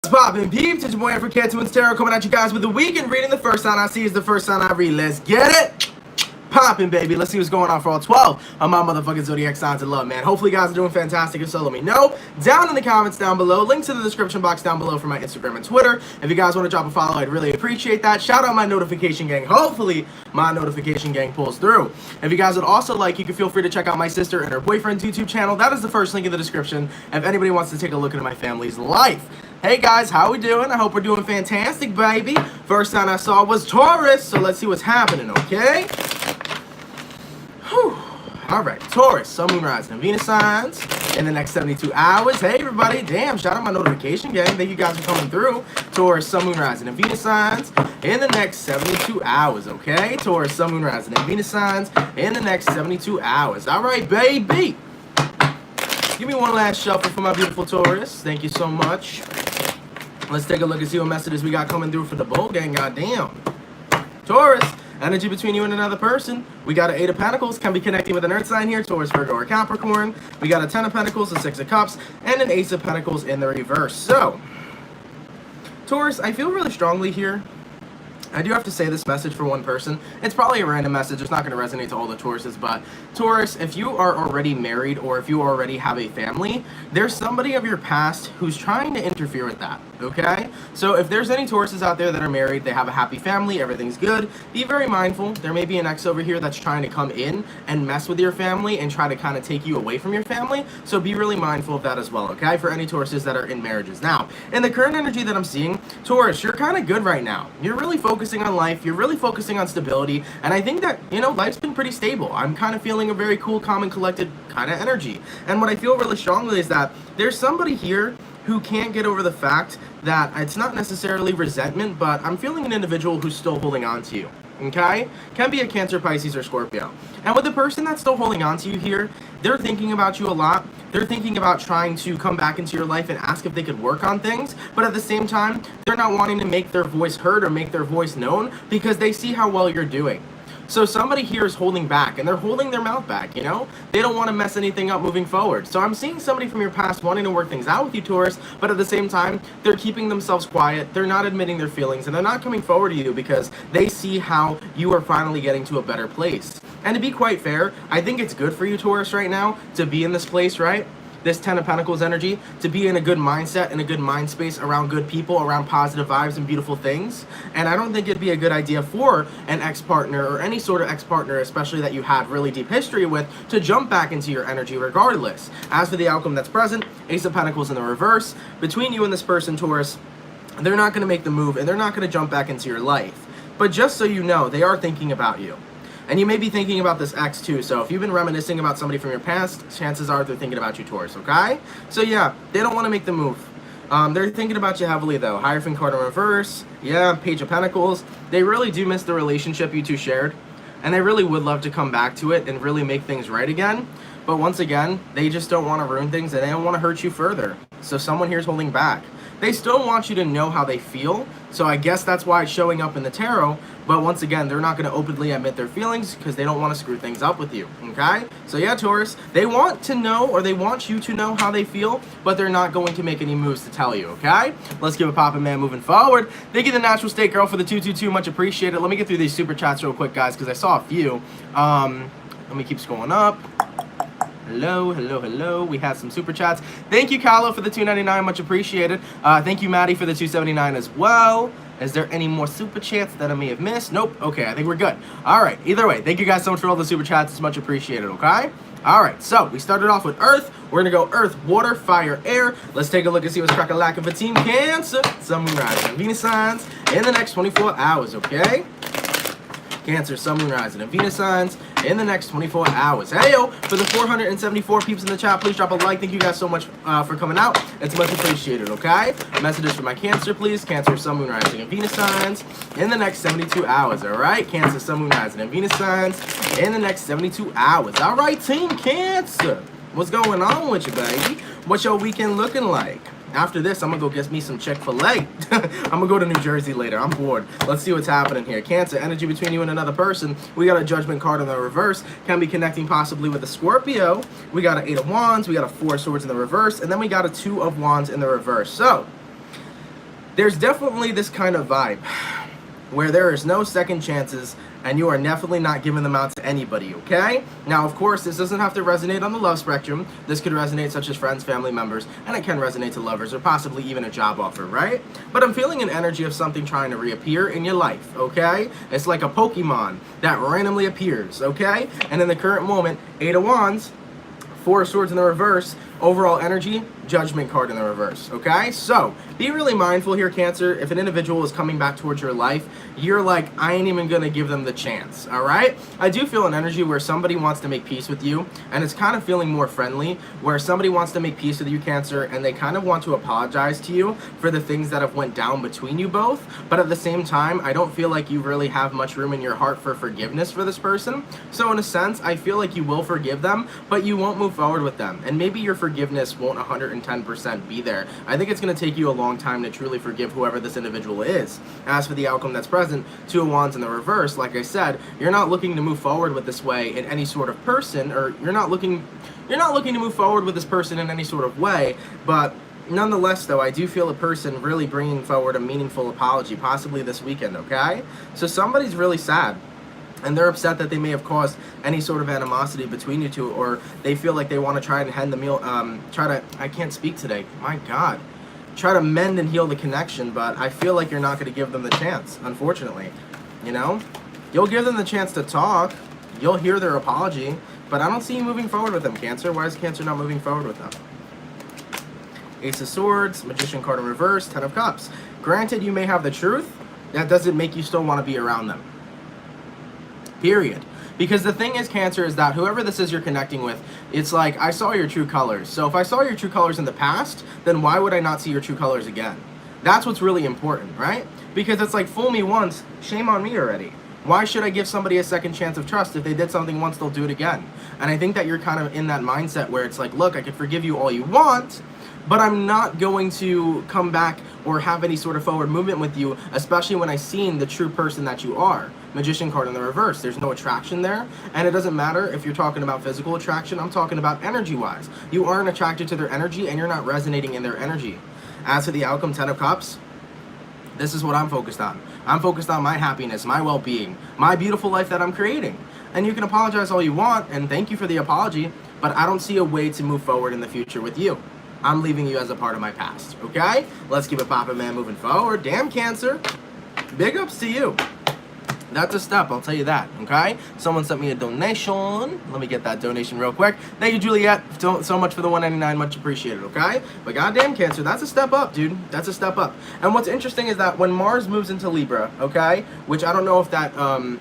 What's poppin' peeps? It's your boy for CancerMoonsTarot coming at you guys with the weekend reading. The first sign I see is the first sign I read. Let's get it! Poppin', baby. Let's see what's going on for all 12 of my motherfucking zodiac signs of love, man. Hopefully you guys are doing fantastic, and so let me know down in the comments down below. Links in the description box down below for my Instagram and Twitter. If you guys want to drop a follow, I'd really appreciate that. Shout out my notification gang. Hopefully my notification gang pulls through. If you guys would also like, you can feel free to check out my sister and her boyfriend's YouTube channel. That is the first link in the description if anybody wants to take a look into my family's life. Hey guys, how we doing? I hope we're doing fantastic, baby. First sign I saw was Taurus, so let's see what's happening, okay? Whew. All right, Taurus, Sun, Moon, Rising, and Venus signs in the next 72 hours. Hey everybody, damn, shout out my notification gang. Thank you guys for coming through. Taurus, Sun, Moon, Rising, and Venus signs in the next 72 hours, okay? Taurus, Sun, Moon, Rising, and Venus signs in the next 72 hours. All right, baby. Give me one last shuffle for my beautiful Taurus. Thank you so much. Let's take a look and see what messages we got coming through for the Bull Gang. Goddamn. Taurus, energy between you and another person. We got an 8 of Pentacles. Can be connecting with an Earth sign here. Taurus, Virgo, or Capricorn. We got a 10 of Pentacles, a 6 of Cups, and an Ace of Pentacles in the reverse. So, Taurus, I feel really strongly here. I do have to say this message for one person. It's probably a random message. It's not going to resonate to all the Tauruses, but Taurus, if you are already married or if you already have a family, there's somebody of your past who's trying to interfere with that, okay? So if there's any Tauruses out there that are married, they have a happy family, everything's good, be very mindful. There may be an ex over here that's trying to come in and mess with your family and try to kind of take you away from your family, so be really mindful of that as well, okay? For any Tauruses that are in marriages. Now, in the current energy that I'm seeing, Taurus, you're kind of good right now. You're really focusing on life, you're really focusing on stability, and I think that, you know, life's been pretty stable. I'm kind of feeling a very cool, calm, and collected kind of energy. And what I feel really strongly is that there's somebody here who can't get over the fact that it's not necessarily resentment, but I'm feeling an individual who's still holding on to you. Okay? Can be a Cancer, Pisces, or Scorpio. And with the person that's still holding on to you here, they're thinking about you a lot. They're thinking about trying to come back into your life and ask if they could work on things. But at the same time, they're not wanting to make their voice heard or make their voice known because they see how well you're doing. So somebody here is holding back, and they're holding their mouth back, you know? They don't want to mess anything up moving forward. So I'm seeing somebody from your past wanting to work things out with you, Taurus, but at the same time, they're keeping themselves quiet, they're not admitting their feelings, and they're not coming forward to you because they see how you are finally getting to a better place. And to be quite fair, I think it's good for you, Taurus, right now, to be in this place, right? This 10 of Pentacles energy, to be in a good mindset and a good mind space around good people, around positive vibes and beautiful things. And I don't think it'd be a good idea for an ex-partner or any sort of ex-partner, especially that you had really deep history with, to jump back into your energy regardless. As for the outcome that's present, Ace of Pentacles in the reverse, between you and this person, Taurus, they're not going to make the move and they're not going to jump back into your life. But just so you know, they are thinking about you. And you may be thinking about this ex too, so if you've been reminiscing about somebody from your past, chances are they're thinking about you, Taurus, okay? So yeah, they don't want to make the move. They're thinking about you heavily though. Hierophant card in reverse, yeah, Page of Pentacles. They really do miss the relationship you two shared, and they really would love to come back to it and really make things right again. But once again, they just don't want to ruin things and they don't want to hurt you further. So someone here is holding back. They still want you to know how they feel, so I guess that's why it's showing up in the tarot, but once again, they're not going to openly admit their feelings because they don't want to screw things up with you, okay? So yeah, Taurus, they want to know, or they want you to know how they feel, but they're not going to make any moves to tell you, okay? Let's give a poppin', man, moving forward. Thank you, the Natural State Girl, for the 222, much appreciated. Let me get through these super chats real quick, guys, because I saw a few. Let me keep scrolling up. Hello, hello, hello. We had some super chats. Thank you, Carlo, for the $2.99. Much appreciated. Thank you, Maddie, for the $2.79 as well. Is there any more super chats that I may have missed? Nope. Okay, I think we're good. All right. Either way, thank you guys so much for all the super chats. It's much appreciated, okay? All right, so we started off with Earth. We're going to go Earth, Water, Fire, Air. Let's take a look and see what's crack-a-lack of a Team Cancer. Sun, Moon, Rising, and Venus signs in the next 24 hours, okay? Cancer, Sun, Moon, Rising, and Venus signs in the next 24 hours. Heyo, for the 474 peeps in the chat, please drop a like. Thank you guys so much for coming out. It's much appreciated, okay? Messages for my Cancer, please. Cancer, Sun, Moon, Rising, and Venus signs in the next 72 hours, all right? Cancer, Sun, Moon, Rising, and Venus signs in the next 72 hours. All right, Team Cancer, what's going on with you, baby? What's your weekend looking like? After this, I'm going to go get me some Chick-fil-A. I'm going to go to New Jersey later. I'm bored. Let's see what's happening here. Cancer, energy between you and another person. We got a Judgment card in the reverse. Can be connecting possibly with a Scorpio. We got an 8 of Wands. We got a 4 of Swords in the reverse. And then we got a 2 of Wands in the reverse. So, there's definitely this kind of vibe where there is no second chances and you are definitely not giving them out to anybody, okay? Now, of course, this doesn't have to resonate on the love spectrum. This could resonate such as friends, family members, and it can resonate to lovers or possibly even a job offer, right? But I'm feeling an energy of something trying to reappear in your life, okay? It's like a Pokemon that randomly appears, okay? And in the current moment, 8 of Wands, 4 of Swords in the reverse, overall energy, Judgment card in the reverse, okay? So, be really mindful here, Cancer. If an individual is coming back towards your life, you're like, I ain't even gonna give them the chance, all right? I do feel an energy where somebody wants to make peace with you, and it's kind of feeling more friendly, where somebody wants to make peace with you, Cancer, and they kind of want to apologize to you for the things that have went down between you both, but at the same time, I don't feel like you really have much room in your heart for forgiveness for this person. So in a sense, I feel like you will forgive them, but you won't move forward with them, and maybe your forgiveness won't 110% be there. I think it's going to take you a long time to truly forgive whoever this individual is. As for the outcome that's present, 2 of Wands in the reverse, like I said, you're not looking to move forward with this way in any sort of person, or you're not looking to move forward with this person in any sort of way, but nonetheless, though, I do feel a person really bringing forward a meaningful apology, possibly this weekend, okay? So somebody's really sad, and they're upset that they may have caused any sort of animosity between you two, or they feel like they want to try and hand the meal, I can't speak today, my God. Try to mend and heal the connection, but I feel like you're not going to give them the chance, unfortunately. You know? You'll give them the chance to talk, you'll hear their apology, but I don't see you moving forward with them, Cancer. Why is Cancer not moving forward with them? Ace of Swords, Magician card in reverse, 10 of Cups. Granted, you may have the truth, that doesn't make you still want to be around them. Period. Because the thing is, Cancer, is that whoever this is you're connecting with, it's like, I saw your true colors. So if I saw your true colors in the past, then why would I not see your true colors again? That's what's really important, right? Because it's like, fool me once, shame on me already. Why should I give somebody a second chance of trust? If they did something once, they'll do it again. And I think that you're kind of in that mindset where it's like, look, I can forgive you all you want, but I'm not going to come back or have any sort of forward movement with you, especially when I've seen the true person that you are. Magician card in the reverse. There's no attraction there, and it doesn't matter if you're talking about physical attraction. I'm talking about energy-wise. You aren't attracted to their energy, and you're not resonating in their energy. As for the outcome, 10 of Cups, this is what I'm focused on. I'm focused on my happiness, my well-being, my beautiful life that I'm creating. And you can apologize all you want, and thank you for the apology, but I don't see a way to move forward in the future with you. I'm leaving you as a part of my past, okay? Let's keep it poppin', man, moving forward. Damn, Cancer. Big ups to you. That's a step, I'll tell you that, okay? Someone sent me a donation. Let me get that donation real quick. Thank you, Juliet, so much for the $1.99. Much appreciated, okay? But goddamn, Cancer, that's a step up, dude. That's a step up. And what's interesting is that when Mars moves into Libra, okay, which I don't know if that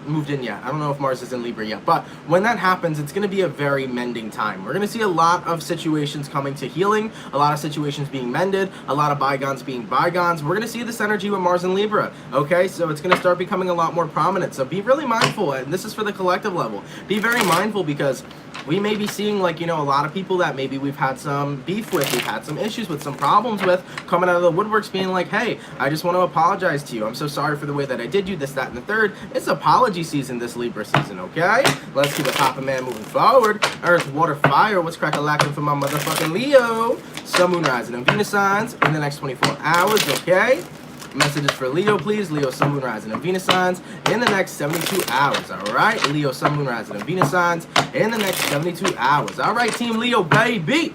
moved in yet. I don't know if Mars is in Libra yet. But when that happens, it's going to be a very mending time. We're going to see a lot of situations coming to healing, a lot of situations being mended, a lot of bygones being bygones. We're going to see this energy with Mars and Libra, okay? So it's going to start becoming a lot more prominent. So be really mindful, and this is for the collective level. Be very mindful, because we may be seeing, like, you know, a lot of people that maybe we've had some beef with, we've had some issues with, some problems with, coming out of the woodworks being like, hey, I just want to apologize to you. I'm so sorry for the way that I did you, this, that, and the third. It's apology season, this Libra season, okay? Let's keep it poppin', man, moving forward. Earth, water, fire. What's crack-a-lackin' for my motherfucking Leo? Sun, Moon, Rising, and Venus signs in the next 24 hours, okay? Messages for Leo, please. Leo, Sun, Moon, Rising, and Venus signs in the next 72 hours, all right? Leo, Sun, Moon, Rising, and Venus signs in the next 72 hours. All right, Team Leo, baby.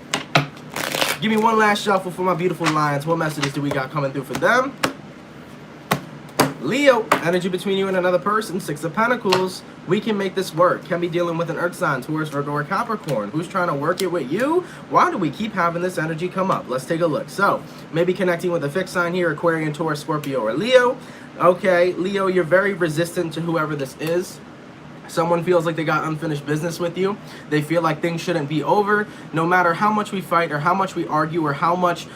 Give me one last shuffle for my beautiful lions. What messages do we got coming through for them? Leo, energy between you and another person, 6 of Pentacles. We can make this work. Can be dealing with an earth sign, Taurus, Virgo, or Capricorn. Who's trying to work it with you? Why do we keep having this energy come up? Let's take a look. So, maybe connecting with a fixed sign here, Aquarian, Taurus, Scorpio, or Leo. Okay, Leo, you're very resistant to whoever this is. Someone feels like they got unfinished business with you. They feel like things shouldn't be over. No matter how much we fight or how much we argue or how much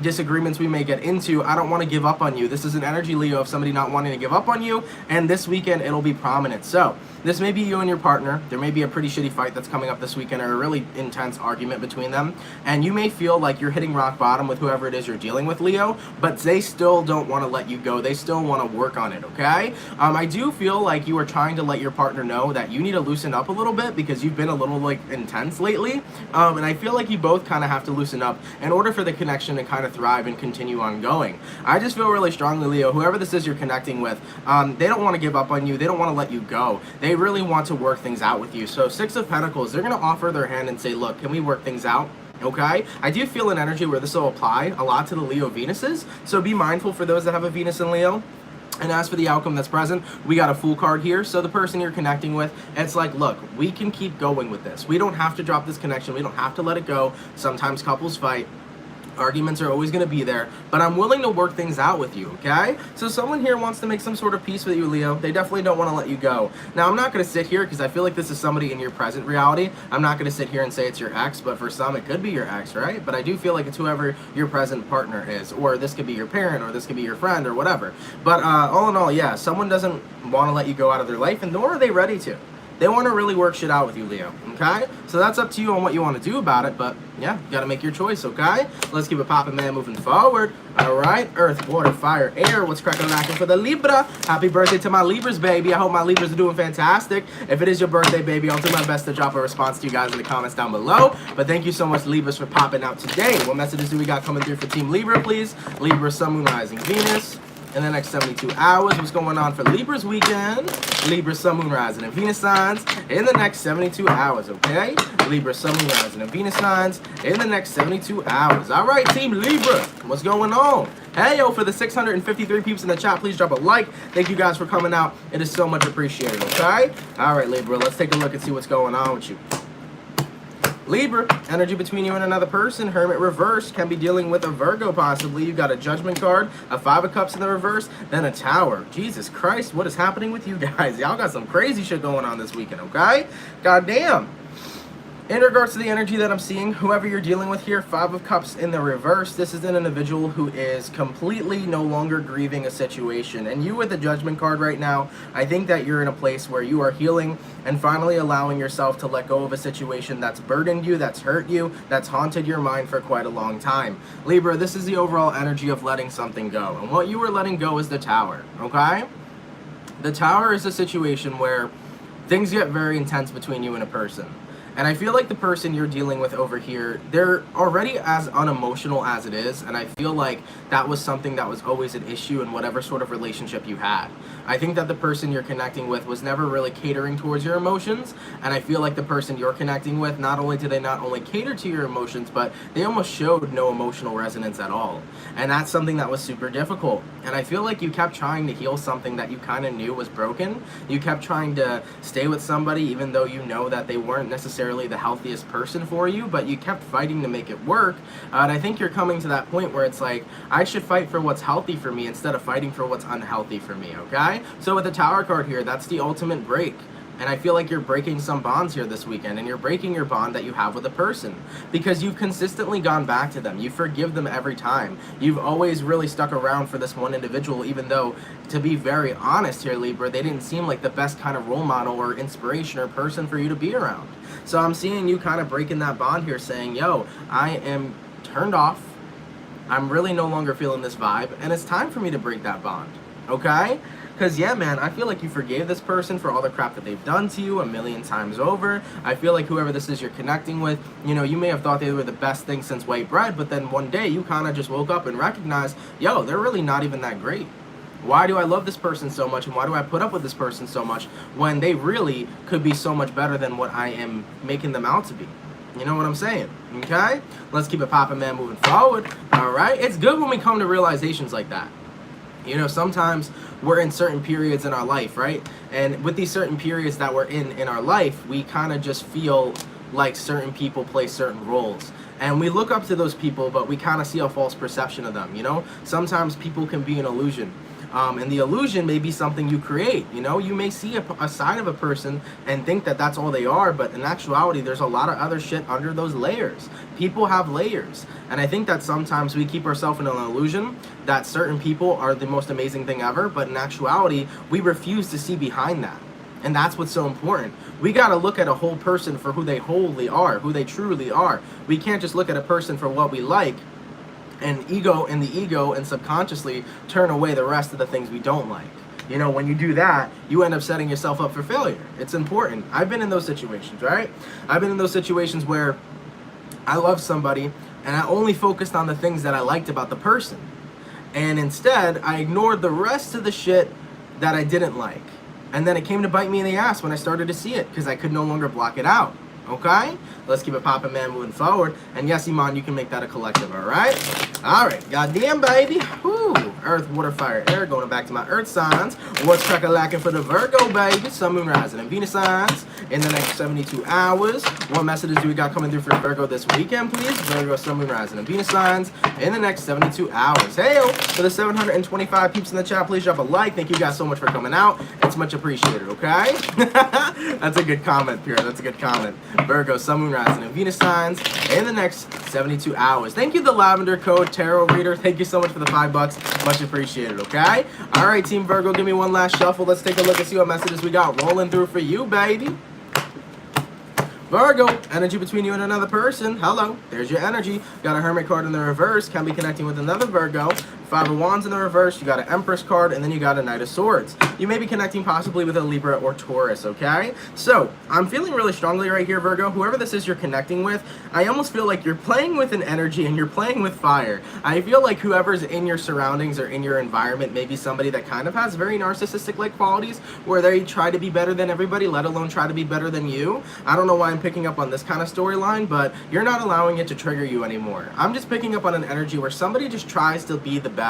disagreements we may get into, I don't want to give up on you. This is an energy, Leo, of somebody not wanting to give up on you. And this weekend, it'll be prominent. So, this may be you and your partner. There may be a pretty shitty fight that's coming up this weekend, or a really intense argument between them. And you may feel like you're hitting rock bottom with whoever it is you're dealing with, Leo. But they still don't want to let you go. They still want to work on it, okay? I do feel like you are trying to let your partner know know that you need to loosen up a little bit because you've been a little like intense lately. And I feel like you both kind of have to loosen up in order for the connection to kind of thrive and continue on going. I just feel really strongly, Leo, whoever this is you're connecting with, they don't want to give up on you. They don't want to let you go. They really want to work things out with you. So Six of Pentacles, they're going to offer their hand and say, look, can we work things out? Okay, I do feel an energy where this will apply a lot to the Leo Venuses, so be mindful for those that have a Venus in Leo. And as for the outcome that's present, we got a Fool card here. So the person you're connecting with, it's like, look, we can keep going with this. We don't have to drop this connection. We don't have to let it go. Sometimes couples fight. Arguments are always going to be there, but I'm willing to work things out with you, okay? So someone here wants to make some sort of peace with you, Leo. They definitely don't want to let you go. Now, I'm not going to sit here because I feel like this is somebody in your present reality. I'm not going to sit here and say it's your ex, but for some, it could be your ex, right? But I do feel like it's whoever your present partner is, or this could be your parent, or this could be your friend, or whatever. But all in all, yeah, someone doesn't want to let you go out of their life, and nor are they ready to. They want to really work shit out with you, Leo, okay? So that's up to you on what you want to do about it, but yeah, you got to make your choice, okay? Let's keep it popping, man, moving forward. All right, Earth, Water, Fire, Air. What's cracking and lacking for the Libra? Happy birthday to my Libras, baby. I hope my Libras are doing fantastic. If it is your birthday, baby, I'll do my best to drop a response to you guys in the comments down below. But thank you so much, Libras, for popping out today. What messages do we got coming through for Team Libra, please? Libra, Sun, Moon, Rising, Venus. In the next 72 hours, what's going on for Libra's weekend? Libra, Sun, Moon, Rising, and Venus signs in the next 72 hours, okay? Libra, Sun, Moon, Rising, and Venus signs in the next 72 hours. All right, Team Libra, what's going on? Hey, yo, for the 653 peeps in the chat, please drop a like. Thank you guys for coming out. It is so much appreciated, okay? All right, Libra, let's take a look and see what's going on with you. Libra, energy between you and another person. Hermit reverse, can be dealing with a Virgo possibly. You got a Judgment card, a Five of Cups in the reverse, then a Tower. Jesus Christ, what is happening with you guys? Y'all got some crazy shit going on this weekend, okay? God damn. In regards to the energy that I'm seeing, whoever you're dealing with here, Five of Cups in the reverse, this is an individual who is completely no longer grieving a situation. And you with the Judgment card right now, I think that you're in a place where you are healing and finally allowing yourself to let go of a situation that's burdened you, that's hurt you, that's haunted your mind for quite a long time. Libra, this is the overall energy of letting something go. And what you were letting go is the Tower, okay? The Tower is a situation where things get very intense between you and a person. And I feel like the person you're dealing with over here, they're already as unemotional as it is, and I feel like that was something that was always an issue in whatever sort of relationship you had. I think that the person you're connecting with was never really catering towards your emotions, and I feel like the person you're connecting with, not only do they not only cater to your emotions, but they almost showed no emotional resonance at all. And that's something that was super difficult. And I feel like you kept trying to heal something that you kind of knew was broken. You kept trying to stay with somebody even though you know that they weren't necessarily the healthiest person for you, but you kept fighting to make it work. And I think you're coming to that point where it's like, I should fight for what's healthy for me instead of fighting for what's unhealthy for me, okay? So with the Tower card here, that's the ultimate break. And I feel like you're breaking some bonds here this weekend, and you're breaking your bond that you have with a person because you've consistently gone back to them. You forgive them every time. You've always really stuck around for this one individual, even though, to be very honest here, Libra, they didn't seem like the best kind of role model or inspiration or person for you to be around. So I'm seeing you kind of breaking that bond here, saying, yo, I am turned off. I'm really no longer feeling this vibe, and it's time for me to break that bond, okay? Because, yeah, man, I feel like you forgave this person for all the crap that they've done to you a million times over. I feel like whoever this is you're connecting with, you know, you may have thought they were the best thing since white bread, but then one day you kind of just woke up and recognized, yo, they're really not even that great. Why do I love this person so much, and why do I put up with this person so much when they really could be so much better than what I am making them out to be? You know what I'm saying? Okay? Let's keep it popping, man, moving forward. All right? It's good when we come to realizations like that. You know, sometimes we're in certain periods in our life, right? And with these certain periods that we're in our life, we kind of just feel like certain people play certain roles. And we look up to those people, but we kind of see a false perception of them, you know? Sometimes people can be an illusion. And the illusion may be something you create. You know, you may see a side of a person and think that that's all they are, but in actuality, there's a lot of other shit under those layers. People have layers. And I think that sometimes we keep ourselves in an illusion that certain people are the most amazing thing ever, but in actuality, we refuse to see behind that. And that's what's so important. We got to look at a whole person for who they wholly are, who they truly are. We can't just look at a person for what we like and the ego and subconsciously turn away the rest of the things we don't like. You know, when you do that, you end up setting yourself up for failure. It's important. I've been in those situations, right? I've been in those situations where I love somebody and I only focused on the things that I liked about the person. And instead, I ignored the rest of the shit that I didn't like. And then it came to bite me in the ass when I started to see it because I could no longer block it out. Okay? Let's keep it poppin', man, moving forward. And yes, Iman, you can make that a collective, all right? All right, goddamn, baby. Whoo. Earth, water, fire, air. Going back to my earth signs. What's crack-a-lackin' for the Virgo, baby? Sun, moon, rising, and Venus signs in the next 72 hours. What messages do we got coming through for Virgo this weekend, please? Virgo, sun, moon, rising, and Venus signs in the next 72 hours. Hey-o. For the 725 peeps in the chat, please drop a like. Thank you guys so much for coming out. It's much appreciated, okay? That's a good comment, Pierre. That's a good comment. Virgo, sun, moon, rising, and Venus signs in the next 72 hours. Thank you, the Lavender Code Tarot Reader. Thank you so much for the $5. Much appreciated, okay? All right, Team Virgo, give me one last shuffle. Let's take a look and see what messages we got rolling through for you, baby. Virgo, energy between you and another person. Hello, there's your energy. Got a Hermit card in the reverse. Can be connecting with another Virgo. Five of Wands in the reverse. You got an Empress card, and then you got a Knight of Swords. You may be connecting possibly with a Libra or Taurus, okay? So, I'm feeling really strongly right here, Virgo. Whoever this is you're connecting with, I almost feel like you're playing with an energy and you're playing with fire. I feel like whoever's in your surroundings or in your environment may be somebody that kind of has very narcissistic-like qualities where they try to be better than everybody, let alone try to be better than you. I don't know why I'm picking up on this kind of storyline, but you're not allowing it to trigger you anymore. I'm just picking up on an energy where somebody just tries to be the best.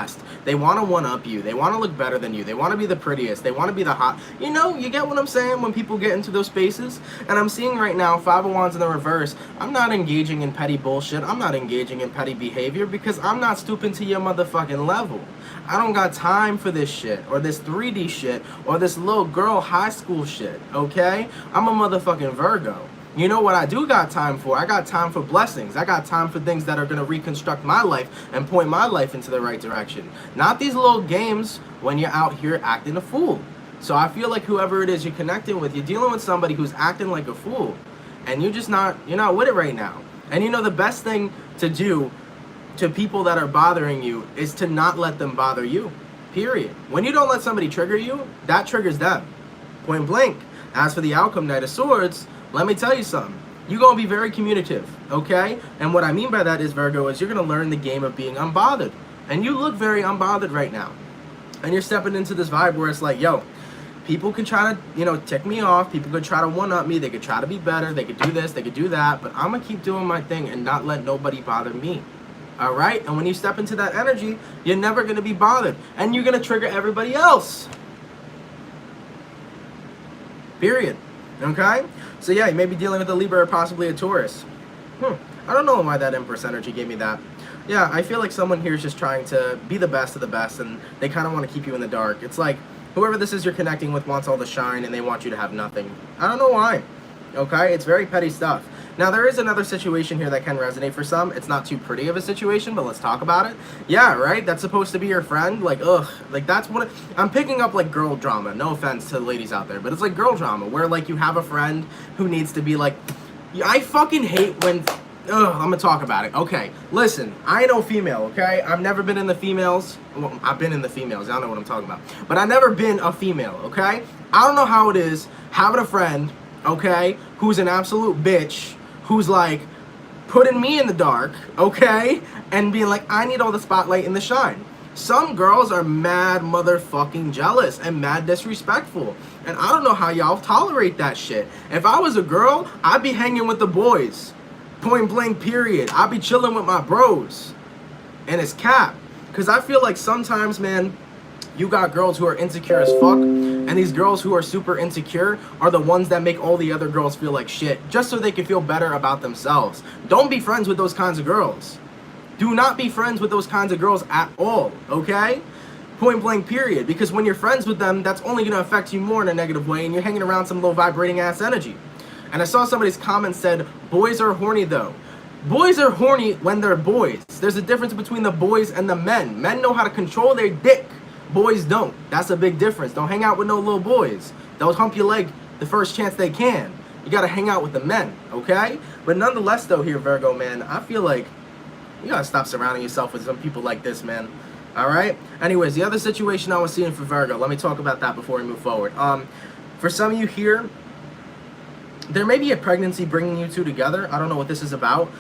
They want to one-up you. They want to look better than you. They want to be the prettiest. They want to be the hot. You know, you get what I'm saying when people get into those spaces? And I'm seeing right now, Five of Wands in the reverse. I'm not engaging in petty bullshit. I'm not engaging in petty behavior because I'm not stooping to your motherfucking level. I don't got time for this shit or this 3D shit or this little girl high school shit, okay? I'm a motherfucking Virgo. You know what I do got time for? I got time for blessings. I got time for things that are going to reconstruct my life and point my life into the right direction. Not these little games when you're out here acting a fool. So I feel like whoever it is you're connecting with, you're dealing with somebody who's acting like a fool. And you're not with it right now. And you know the best thing to do to people that are bothering you is to not let them bother you. Period. When you don't let somebody trigger you, that triggers them. Point blank. As for the outcome, Knight of Swords, let me tell you something. You're going to be very communicative, okay? And what I mean by that is, Virgo, is you're going to learn the game of being unbothered. And you look very unbothered right now. And you're stepping into this vibe where it's like, yo, people can try to, tick me off. People could try to one-up me. They could try to be better. They could do this. They could do that. But I'm going to keep doing my thing and not let nobody bother me. All right? And when you step into that energy, you're never going to be bothered. And you're going to trigger everybody else. Period. Okay? So yeah, you may be dealing with a Libra or possibly a Taurus. I don't know why that Empress energy gave me that. Yeah, I feel like someone here is just trying to be the best of the best, and they kind of want to keep you in the dark. It's like whoever this is you're connecting with wants all the shine, and they want you to have nothing. I don't know why. Okay? It's very petty stuff. Now, there is another situation here that can resonate for some. It's not too pretty of a situation, but let's talk about it. Yeah, right? That's supposed to be your friend. Like, ugh. Like, that's what I'm picking up, like, girl drama. No offense to the ladies out there, but it's like girl drama where, like, you have a friend who needs to be like, I fucking hate when... Ugh, I'm gonna talk about it. Okay, listen, I ain't no female, okay? I've never been in the females. Well, I've been in the females. I don't know what I'm talking about. But I've never been a female, okay? I don't know how it is having a friend, okay, who's an absolute bitch, who's like putting me in the dark, okay, and being like, I need all the spotlight and the shine. Some girls are mad motherfucking jealous and mad disrespectful, and I don't know how y'all tolerate that shit. If I was a girl, I'd be hanging with the boys, point blank period. I'd be chilling with my bros, and it's cap, because I feel like sometimes, man, you got girls who are insecure as fuck, and these girls who are super insecure are the ones that make all the other girls feel like shit, just so they can feel better about themselves. Don't be friends with those kinds of girls. Do not be friends with those kinds of girls at all, okay? Point blank period. Because when you're friends with them, that's only going to affect you more in a negative way, and you're hanging around some low vibrating ass energy. And I saw somebody's comment said, boys are horny though. Boys are horny when they're boys. There's a difference between the boys and the men. Men know how to control their dick. Boys don't. That's a big difference. Don't hang out with no little boys. They'll hump your leg the first chance they can. You gotta hang out with the men, okay? But nonetheless though here, Virgo, man, I feel like you gotta stop surrounding yourself with some people like this, man. All right. Anyways, the other situation I was seeing for Virgo, let me talk about that before we move forward. For some of you here, there may be a pregnancy bringing you two together. I don't know what this is about.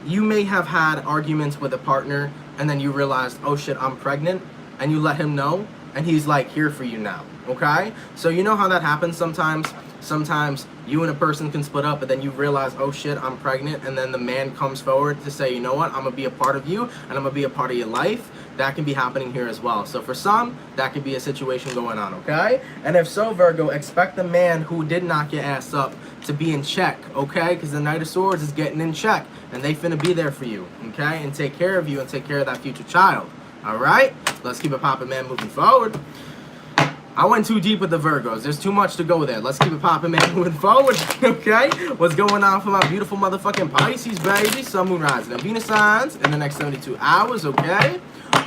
You may have had arguments with a partner, and then you realized, oh shit, I'm pregnant, and you let him know, and he's like here for you now. Okay? So you know how that happens sometimes? Sometimes you and a person can split up, but then you realize, oh shit, I'm pregnant, and then the man comes forward to say, you know what, I'm gonna be a part of you, and I'm gonna be a part of your life. That can be happening here as well. So for some, that could be a situation going on, okay? And if so, Virgo, expect the man who did knock your ass up to be in check, okay? Because the Knight of Swords is getting in check, and they finna be there for you, okay? And take care of you and take care of that future child, all right? Let's keep it poppin', man, moving forward. I went too deep with the Virgos. There's too much to go there. Let's keep it poppin', man, moving forward, okay? What's going on for my beautiful motherfucking Pisces, baby? Sun, Moon, Rising, and Venus signs in the next 72 hours, okay?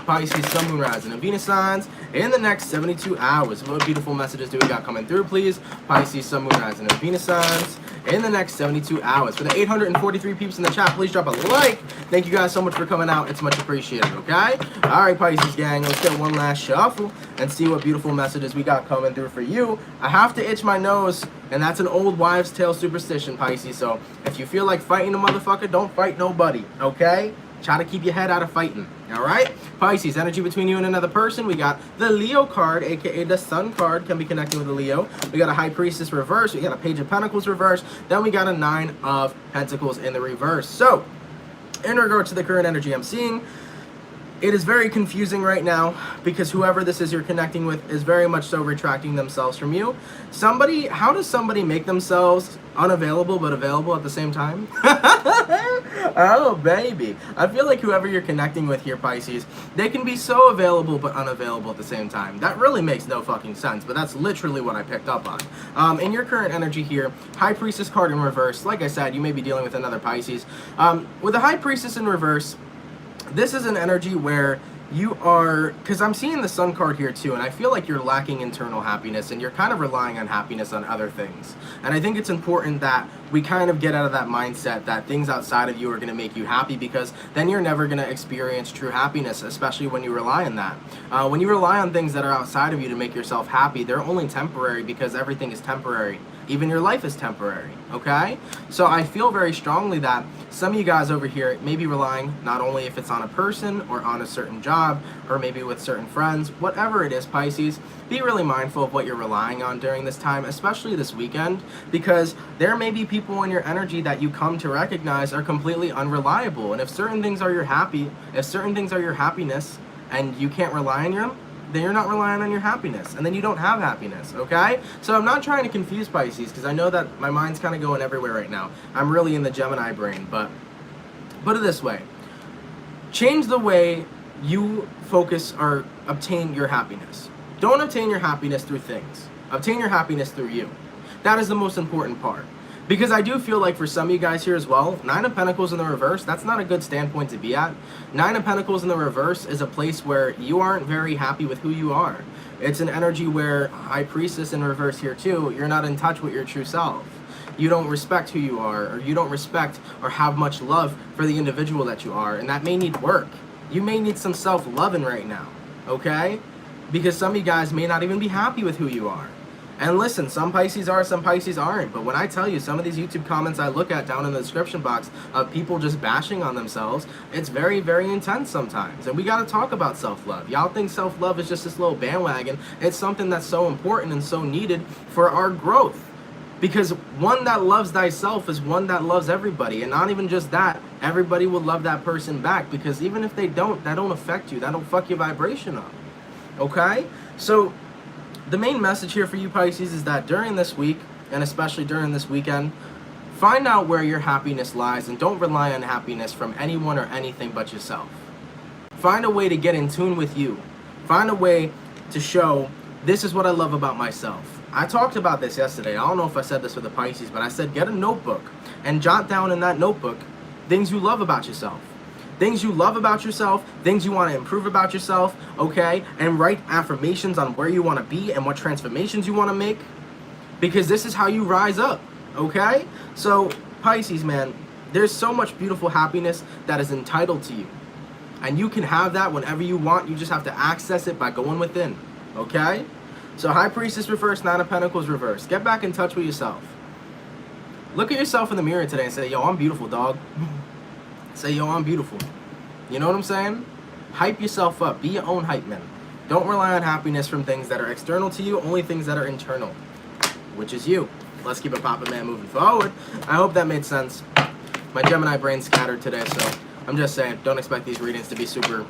Pisces, Sun, Moon, Rising, and Venus signs in the next 72 hours. What beautiful messages do we got coming through, please? Pisces, Sun, Moon, Rising, and Venus signs in the next 72 hours. For the 843 peeps in the chat, please drop a like. Thank you guys so much for coming out. It's much appreciated, okay? All right, Pisces gang, let's get one last shuffle and see what beautiful messages we got coming through for you. I have to itch my nose, and that's an old wives' tale superstition, Pisces. So if you feel like fighting a motherfucker, don't fight nobody, okay? Try to keep your head out of fighting, all right? Pisces, energy between you and another person. We got the Leo card, aka the Sun card, can be connecting with the Leo. We got a High Priestess reverse. We got a Page of Pentacles reverse. Then we got a Nine of Pentacles in the reverse. So, in regard to the current energy I'm seeing, it is very confusing right now because whoever this is you're connecting with is very much so retracting themselves from you. How does somebody make themselves unavailable but available at the same time? Oh, baby. I feel like whoever you're connecting with here, Pisces, they can be so available but unavailable at the same time. That really makes no fucking sense, but that's literally what I picked up on. In your current energy here, High Priestess card in reverse. Like I said, you may be dealing with another Pisces. With the High Priestess in reverse, this is an energy where you are, because I'm seeing the Sun card here too, and I feel like you're lacking internal happiness and you're kind of relying on happiness on other things. And I think it's important that we kind of get out of that mindset that things outside of you are going to make you happy, because then you're never going to experience true happiness, especially when you rely on that. When you rely on things that are outside of you to make yourself happy, they're only temporary, because everything is temporary. Even your life is temporary, okay? So I feel very strongly that some of you guys over here may be relying not only if it's on a person or on a certain job or maybe with certain friends, whatever it is, Pisces, be really mindful of what you're relying on during this time, especially this weekend, because there may be people in your energy that you come to recognize are completely unreliable. And if certain things are your happiness and you can't rely on them, then you're not relying on your happiness, and then you don't have happiness, okay? So I'm not trying to confuse Pisces, because I know that my mind's kind of going everywhere right now. I'm really in the Gemini brain, but put it this way. Change the way you focus or obtain your happiness. Don't obtain your happiness through things. Obtain your happiness through you. That is the most important part. Because I do feel like for some of you guys here as well, Nine of Pentacles in the reverse, that's not a good standpoint to be at. Nine of Pentacles in the reverse is a place where you aren't very happy with who you are. It's an energy where High Priestess in reverse here too, you're not in touch with your true self. You don't respect who you are, or you don't respect or have much love for the individual that you are, and that may need work. You may need some self-loving right now, okay? Because some of you guys may not even be happy with who you are. And listen, some Pisces are, some Pisces aren't. But when I tell you some of these YouTube comments I look at down in the description box of people just bashing on themselves, it's very, very intense sometimes. And we got to talk about self-love. Y'all think self-love is just this little bandwagon. It's something that's so important and so needed for our growth. Because one that loves thyself is one that loves everybody. And not even just that, everybody will love that person back. Because even if they don't, that don't affect you. That don't fuck your vibration up. Okay? So the main message here for you, Pisces, is that during this week, and especially during this weekend, find out where your happiness lies and don't rely on happiness from anyone or anything but yourself. Find a way to get in tune with you. Find a way to show, this is what I love about myself. I talked about this yesterday. I don't know if I said this with the Pisces, but I said get a notebook and jot down in that notebook things you love about yourself. Things you love about yourself, things you want to improve about yourself, okay? And write affirmations on where you want to be and what transformations you want to make. Because this is how you rise up, okay? So, Pisces, man, there's so much beautiful happiness that is entitled to you. And you can have that whenever you want. You just have to access it by going within. Okay? So High Priestess reverse, Nine of Pentacles reverse. Get back in touch with yourself. Look at yourself in the mirror today and say, yo, I'm beautiful, dog. Say, yo, I'm beautiful. You know what I'm saying? Hype yourself up. Be your own hype man. Don't rely on happiness from things that are external to you, only things that are internal, which is you. Let's keep it poppin', man, moving forward. I hope that made sense. My Gemini brain's scattered today, so I'm just saying, don't expect these readings to be super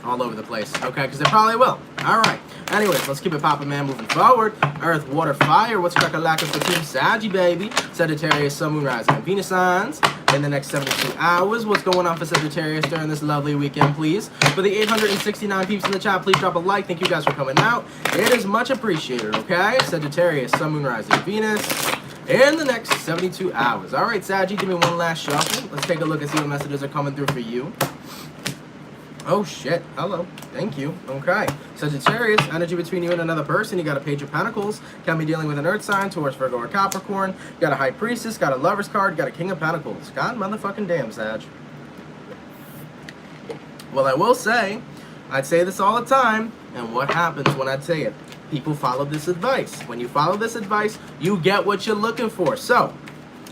all over the place, okay? Because they probably will. All right. Anyways, let's keep it poppin', man, moving forward. Earth, water, fire. What's crack-a-lackin' for Team Saggy, baby? Sagittarius, Sun, Moon, Rising, and Venus signs. In the next 72 hours, what's going on for Sagittarius during this lovely weekend, please? For the 869 peeps in the chat, please drop a like. Thank you guys for coming out. It is much appreciated, okay? Sagittarius, Sun, Moon, Rising, Venus. In the next 72 hours. All right, Saggy, give me one last shuffle. Let's take a look and see what messages are coming through for you. Oh, shit. Hello. Thank you. Okay. Sagittarius, energy between you and another person. You got a Page of Pentacles. Can be dealing with an Earth sign, Taurus, Virgo, or Capricorn. You got a High Priestess. Got a Lover's card. Got a King of Pentacles. God motherfucking damn, Sag. Well, I will say, I'd say this all the time, and what happens when I say it? People follow this advice. When you follow this advice, you get what you're looking for. So,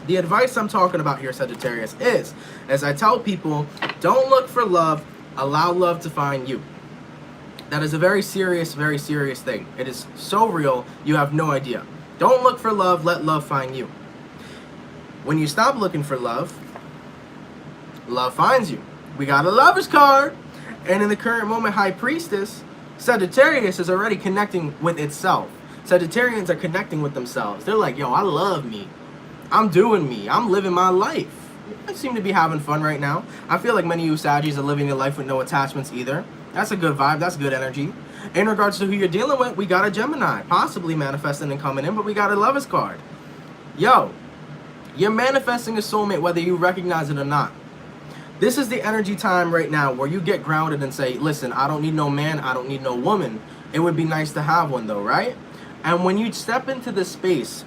the advice I'm talking about here, Sagittarius, is, as I tell people, don't look for love. Allow love to find you. That is a very serious thing. It is so real, you have no idea. Don't look for love, let love find you. When you stop looking for love, love finds you. We got a Lover's card. And in the current moment, High Priestess, Sagittarius is already connecting with itself. Sagittarians are connecting with themselves. They're like, yo, I love me. I'm doing me. I'm living my life. I seem to be having fun right now. I feel like many of you Saggies are living your life with no attachments either. That's a good vibe. That's good energy. In regards to who you're dealing with, we got a Gemini, possibly manifesting and coming in, but we got a Lover's card. Yo, you're manifesting a soulmate whether you recognize it or not. This is the energy time right now where you get grounded and say, listen, I don't need no man, I don't need no woman. It would be nice to have one though, right? And when you step into this space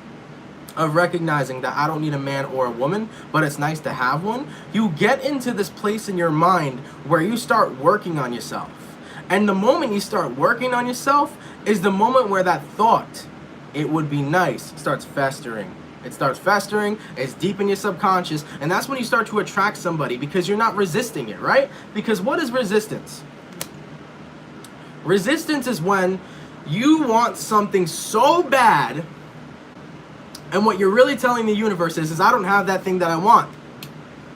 of recognizing that I don't need a man or a woman, but it's nice to have one, you get into this place in your mind where you start working on yourself. And the moment you start working on yourself is the moment where that thought, it would be nice, starts festering. It starts festering, it's deep in your subconscious, and that's when you start to attract somebody because you're not resisting it, right? Because what is resistance? Resistance is when you want something so bad, and what you're really telling the universe is I don't have that thing that I want.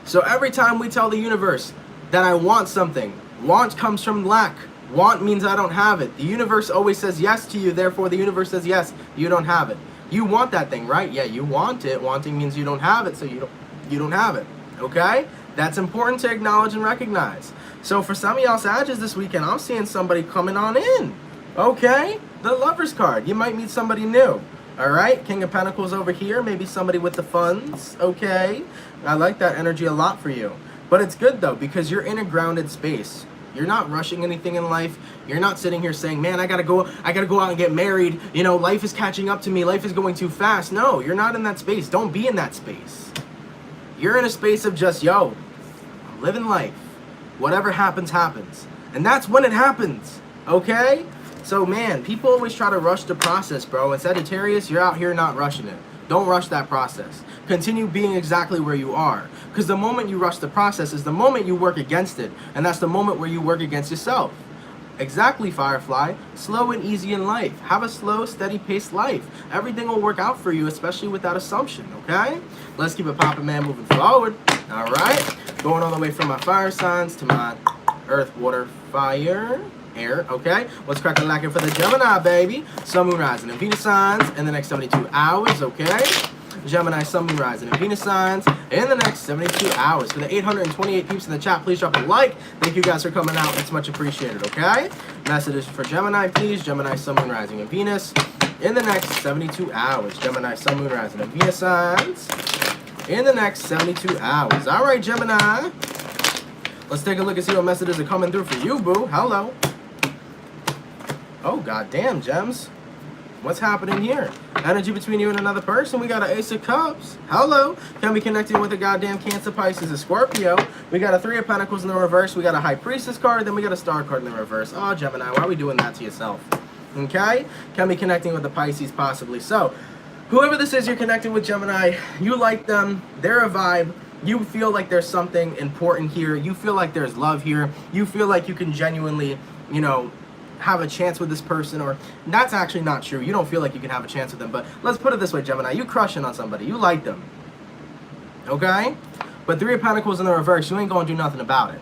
So every time we tell the universe that I want something, want comes from lack. Want means I don't have it. The universe always says yes to you, therefore the universe says yes, you don't have it. You want that thing, right? Yeah, you want it. Wanting means you don't have it, so you don't have it. Okay? That's important to acknowledge and recognize. So for some of y'all Sagittarius this weekend, I'm seeing somebody coming on in. Okay? The Lover's card. You might meet somebody new. Alright? King of Pentacles over here. Maybe somebody with the funds. Okay? I like that energy a lot for you. But it's good though, because you're in a grounded space. You're not rushing anything in life. You're not sitting here saying, man, I gotta go out and get married. You know, life is catching up to me. Life is going too fast. No, you're not in that space. Don't be in that space. You're in a space of just, yo, I'm living life. Whatever happens, happens. And that's when it happens. Okay? So, man, people always try to rush the process, bro. And Sagittarius, you're out here not rushing it. Don't rush that process. Continue being exactly where you are. Because the moment you rush the process is the moment you work against it. And that's the moment where you work against yourself. Exactly, Firefly. Slow and easy in life. Have a slow, steady-paced life. Everything will work out for you, especially with that assumption, okay? Let's keep it poppin', man, moving forward. All right? Going all the way from my fire signs to my earth, water, fire, air, okay? What's crackin' for the Gemini, baby? Sun, Moon, Rising, and Venus signs in the next 72 hours, okay? Gemini, Sun, Moon, Rising, and Venus signs in the next 72 hours. For the 828 peeps in the chat, please drop a like. Thank you guys for coming out. It's much appreciated, okay? Messages for Gemini, please. Gemini, Sun, Moon, Rising, and Venus in the next 72 hours. Gemini, Sun, Moon, Rising, and Venus signs in the next 72 hours. All right, Gemini. Let's take a look and see what messages are coming through for you, boo. Hello. Oh, goddamn, Gems. What's happening here? Energy between you and another person. We got an Ace of Cups. Hello. Can be connecting with a goddamn Cancer, Pisces, and Scorpio. We got a Three of Pentacles in the reverse. We got a High Priestess card. Then we got a Star card in the reverse. Oh, Gemini, why are we doing that to yourself? Okay? Can be connecting with the Pisces, possibly. So, whoever this is you're connecting with, Gemini, you like them. They're a vibe. You feel like there's something important here. You feel like there's love here. You feel like you can genuinely, you know, have a chance with this person, or that's actually not true. You don't feel like you can have a chance with them, but let's put it this way, Gemini. You crushing on somebody. You like them. Okay? But Three of Pentacles in the reverse, you ain't gonna do nothing about it.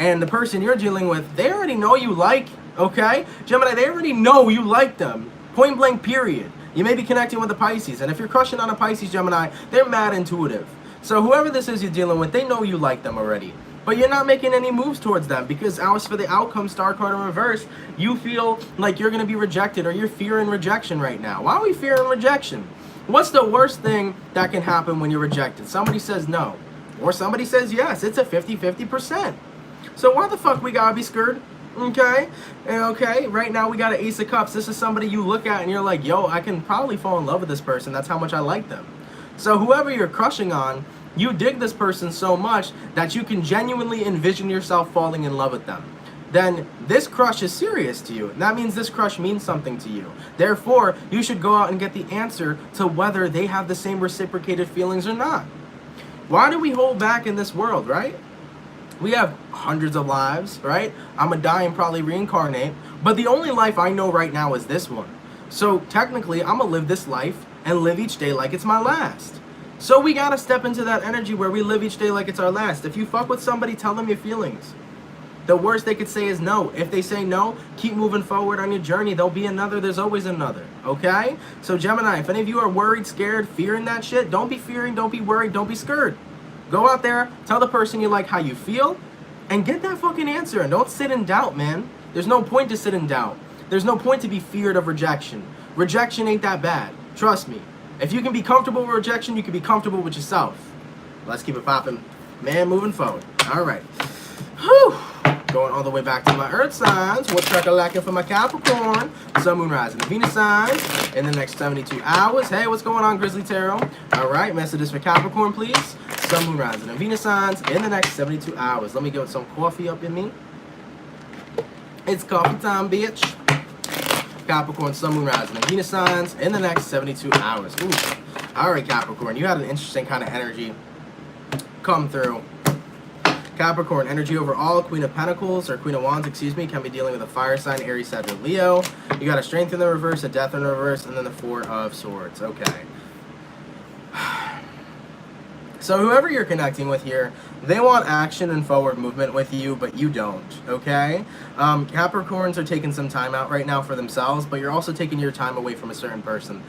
And the person you're dealing with, they already know you like, okay? Gemini, they already know you like them. Point blank, period. You may be connecting with the Pisces, and if you're crushing on a Pisces, Gemini, they're mad intuitive. So whoever this is you're dealing with, they know you like them already. But you're not making any moves towards them because as for the outcome, Star card in reverse, you feel like you're going to be rejected, or you're fearing rejection right now. Why are we fearing rejection? What's the worst thing that can happen when you're rejected? Somebody says no, or somebody says yes. It's a 50-50%. So why the fuck we gotta be scared? Okay? And okay, right now we got an Ace of Cups. This is somebody you look at and you're like, yo, I can probably fall in love with this person. That's how much I like them. So whoever you're crushing on, you dig this person so much that you can genuinely envision yourself falling in love with them. Then this crush is serious to you. And that means this crush means something to you. Therefore, you should go out and get the answer to whether they have the same reciprocated feelings or not. Why do we hold back in this world, right? We have hundreds of lives, right? I'm gonna die and probably reincarnate. But the only life I know right now is this one. So technically, I'm gonna live this life and live each day like it's my last. So we gotta step into that energy where we live each day like it's our last. If you fuck with somebody, tell them your feelings. The worst they could say is no. If they say no, keep moving forward on your journey. There'll be another. There's always another. Okay? So Gemini, if any of you are worried, scared, fearing that shit, don't be fearing, don't be worried, don't be scared. Go out there, tell the person you like how you feel, and get that fucking answer. And don't sit in doubt, man. There's no point to sit in doubt. There's no point to be feared of rejection. Rejection ain't that bad. Trust me. If you can be comfortable with rejection, you can be comfortable with yourself. Let's keep it popping. Man, moving forward. All right. Whew. Going all the way back to my Earth signs. What's lacking for my Capricorn, Sun, Moon, Rising, and Venus signs in the next 72 hours. Hey, what's going on, Grizzly Tarot? All right, messages for Capricorn, please. Sun, Moon, Rising, and Venus signs in the next 72 hours. Let me get some coffee up in me. It's coffee time, bitch. Capricorn, Sun, Moon, Rising, and Venus signs in the next 72 hours. Ooh. All right, Capricorn, you had an interesting kind of energy come through. Capricorn, energy overall, Queen of Pentacles, or Queen of Wands, excuse me, can be dealing with a fire sign, Aries, Sag, or Leo. You got a Strength in the reverse, a Death in the reverse, and then the Four of Swords. Okay. So whoever you're connecting with here, they want action and forward movement with you, but you don't, okay? Capricorns are taking some time out right now for themselves, but you're also taking your time away from a certain person.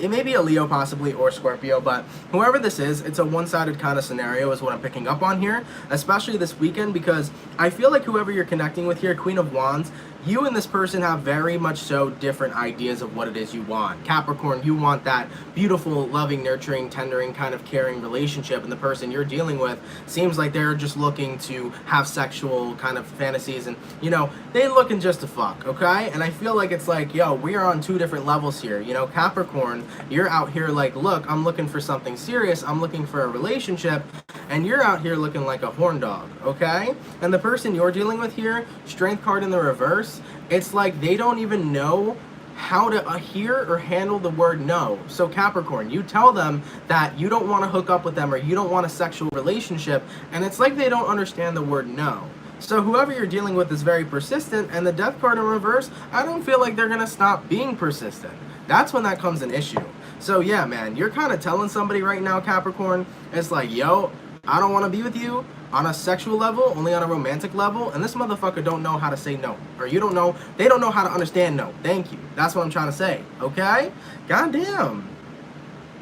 It may be a Leo possibly, or Scorpio, but whoever this is, it's a one-sided kind of scenario is what I'm picking up on here, especially this weekend, because I feel like whoever you're connecting with here, Queen of Wands, you and this person have very much so different ideas of what it is you want. Capricorn, you want that beautiful, loving, nurturing, tendering, kind of caring relationship, and the person you're dealing with seems like they're just looking to have sexual kind of fantasies, and, you know, they looking just to fuck, okay? And I feel like it's like, yo, we are on two different levels here. You know, Capricorn, you're out here like, look, I'm looking for something serious, I'm looking for a relationship, and you're out here looking like a horn dog, okay? And the person you're dealing with here, Strength card in the reverse, it's like they don't even know how to hear or handle the word no. So Capricorn, you tell them that you don't want to hook up with them or you don't want a sexual relationship, and it's like they don't understand the word no. So whoever you're dealing with is very persistent, and the Death card in reverse, I don't feel like they're going to stop being persistent. That's when that comes an issue. So yeah, man, you're kind of telling somebody right now, Capricorn, it's like, yo, I don't want to be with you on a sexual level, only on a romantic level, and this motherfucker don't know how to say no. Or you don't know, they don't know how to understand no. Thank you. That's what I'm trying to say, okay? Goddamn.